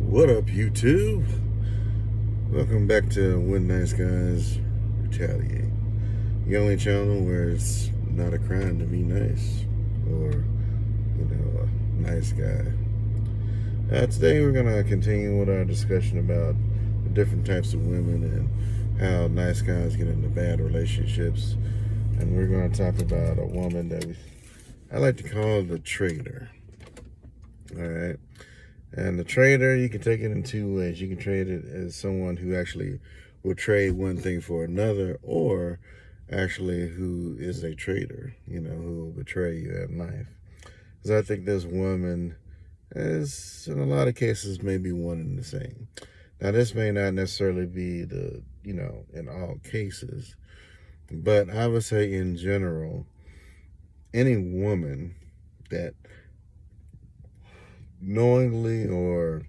What up, YouTube? Welcome back to When Nice Guys Retaliate. The only channel where it's not a crime to be nice or, a nice guy. Today we're going to continue with our discussion about the different types of women and how nice guys get into bad relationships. And we're going to talk about a woman that I like to call the traitor. All right. And the trader, you can take it in two ways. You can trade it as someone who actually will trade one thing for another, or actually who is a traitor, who will betray you at life. Because I think this woman is, in a lot of cases, maybe one and the same. Now, this may not necessarily be in all cases, but I would say in general, any woman that knowingly or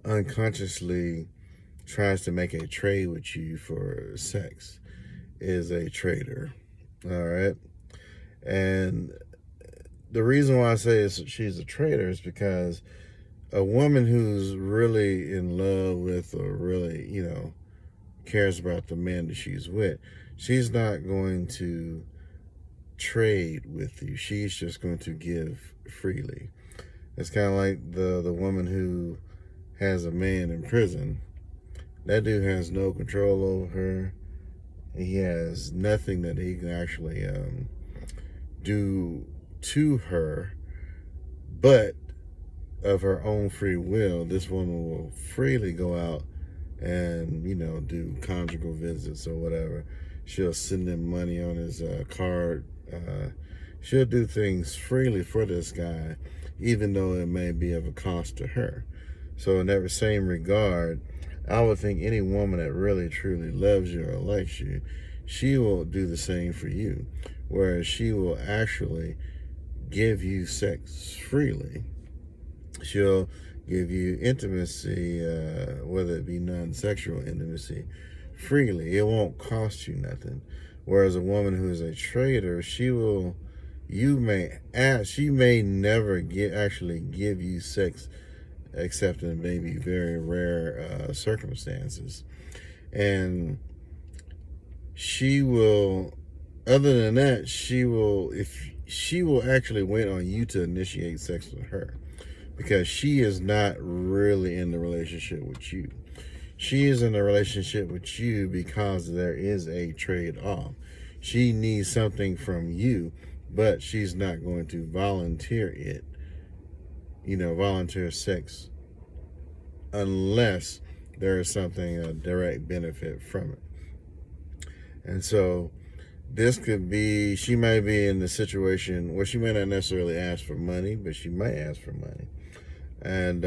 unconsciously tries to make a trade with you for sex is a traitor. All right. And the reason why I say she's a traitor is because a woman who's really in love with or really, cares about the man that she's with, she's not going to trade with you. She's just going to give freely. It's kind of like the woman who has a man in prison. That dude has no control over her. He has nothing that he can actually do to her, but of her own free will, this woman will freely go out and do conjugal visits or whatever. She'll send him money on his card. She'll do things freely for this guy, even though it may be of a cost to her. So in that same regard, I would think any woman that really truly loves you or likes you, she will do the same for you, whereas she will actually give you sex freely. She'll give you intimacy, whether it be non-sexual intimacy, freely. It won't cost you nothing. Whereas a woman who is a traitor, she may never actually give you sex except in maybe very rare circumstances. And she will, other than that, she will actually wait on you to initiate sex with her, because she is not really in the relationship with you. She is in a relationship with you because there is a trade-off. She needs something from you, but she's not going to volunteer sex, unless there is something, a direct benefit from it. And so this could be, she might be in the situation where she may not necessarily ask for money, but she might ask for money. And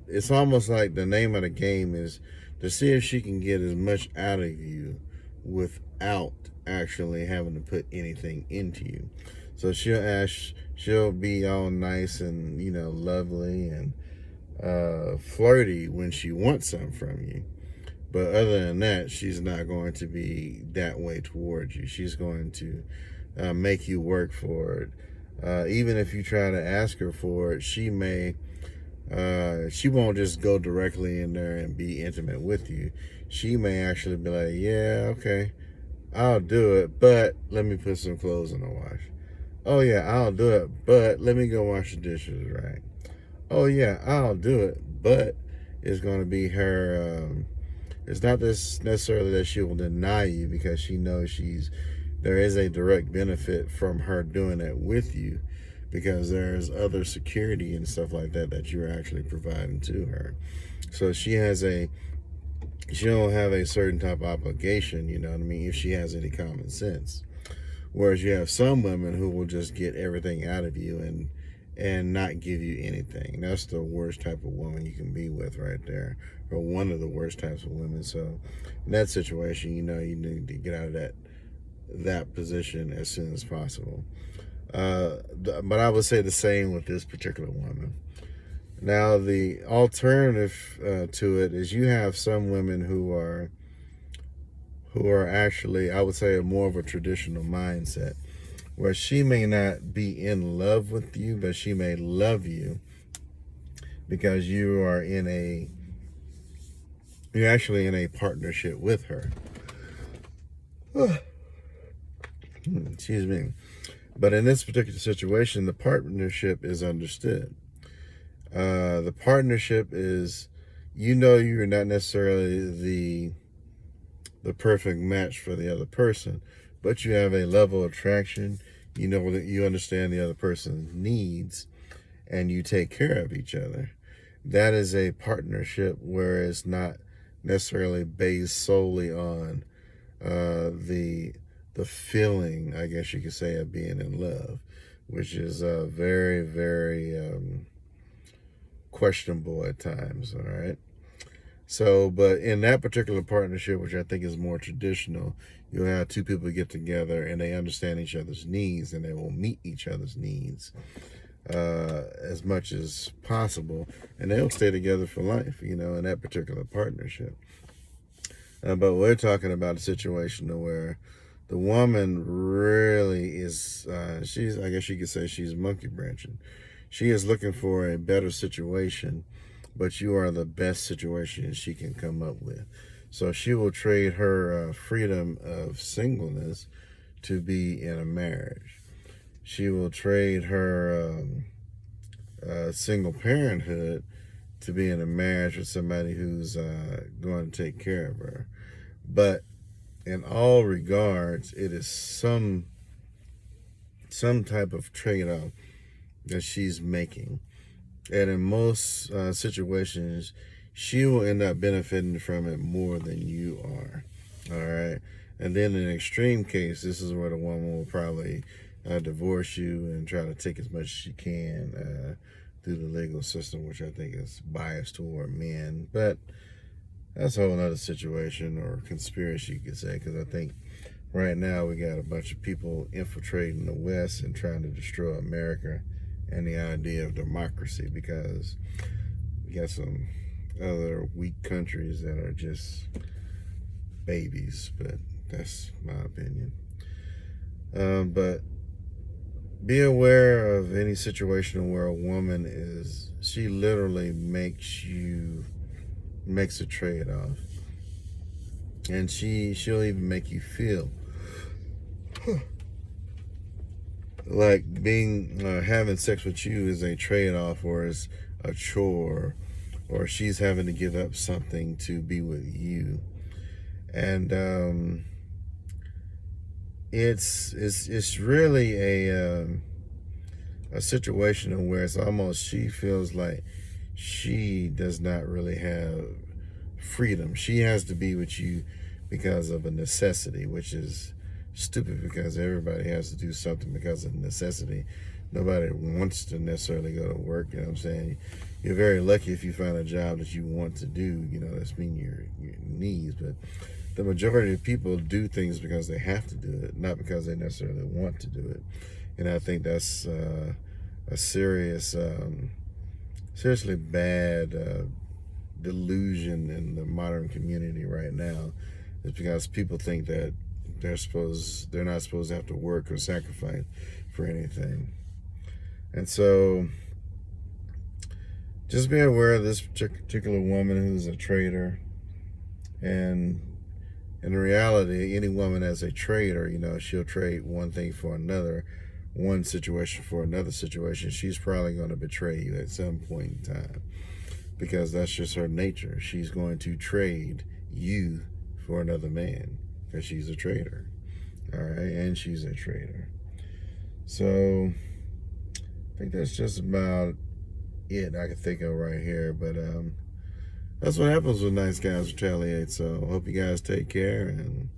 it's almost like the name of the game is to see if she can get as much out of you without actually having to put anything into you. So she'll be all nice and, lovely and flirty when she wants something from you. But other than that, she's not going to be that way towards you. She's going to make you work for it. Even if you try to ask her for it, she won't just go directly in there and be intimate with you. She may actually be like, yeah, okay, I'll do it, but let me put some clothes in the wash. Oh yeah, I'll do it, but let me go wash the dishes, right? Oh yeah, I'll do it, but it's going to be her, it's not this necessarily that she will deny you, because she knows there is a direct benefit from her doing that with you, because there's other security and stuff like that you're actually providing to her. So she don't have a certain type of obligation, if she has any common sense. Whereas you have some women who will just get everything out of you and not give you anything. That's the worst type of woman you can be with right there, or one of the worst types of women. So in that situation, you need to get out of that position as soon as possible. But I would say the same with this particular woman. Now, the alternative to it is you have some women who are actually, I would say, more of a traditional mindset, where she may not be in love with you, but she may love you because you're actually in a partnership with her. Excuse me. But in this particular situation, the partnership is understood. The partnership is, you're not necessarily the perfect match for the other person, but you have a level of attraction. You know that you understand the other person's needs, and you take care of each other. That is a partnership where it's not necessarily based solely on the feeling, I guess you could say, of being in love, which is very, very questionable at times. All right. So, but in that particular partnership, which I think is more traditional, you'll have two people get together and they understand each other's needs and they will meet each other's needs as much as possible, and they'll stay together for life, in that particular partnership. But we're talking about a situation where the woman really is, I guess you could say she's monkey branching. She is looking for a better situation, but you are the best situation she can come up with. So she will trade her freedom of singleness to be in a marriage. She will trade her single parenthood to be in a marriage with somebody who's going to take care of her. But in all regards, it is some type of trade-off that she's making. And in most situations, she will end up benefiting from it more than you are. All right. And then in an extreme case, this is where the woman will probably divorce you and try to take as much as she can through the legal system, which I think is biased toward men. But that's a whole other situation, or conspiracy, you could say, because I think right now we got a bunch of people infiltrating the West and trying to destroy America and the idea of democracy, because we got some other weak countries that are just babies. But that's my opinion. But be aware of any situation where a woman she literally makes a trade-off, and she'll even make you feel like having sex with you is a trade-off, or is a chore, or she's having to give up something to be with you. And it's really a situation where it's almost, she feels like she does not really have freedom. She has to be with you because of a necessity, which is stupid, because everybody has to do something because of necessity. Nobody wants to necessarily go to work. You know what I'm saying? You're very lucky if you find a job that you want to do. That's meeting your needs. But the majority of people do things because they have to do it, not because they necessarily want to do it. And I think that's a seriously bad delusion in the modern community right now, is because people think that they're not supposed to have to work or sacrifice for anything. And so just be aware of this particular woman who's a traitor. And in reality, any woman as a traitor, she'll trade one thing for another, one situation for another situation. She's probably going to betray you at some point in time, because that's just her nature. She's going to trade you for another man, because she's a traitor. All right. And she's a traitor. So I think that's just about it I can think of right here. But that's what happens when nice guys retaliate. So hope you guys take care and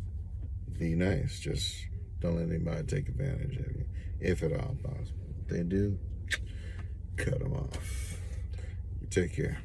be nice. Just don't let anybody take advantage of you, if at all possible. If they do, cut them off. You take care.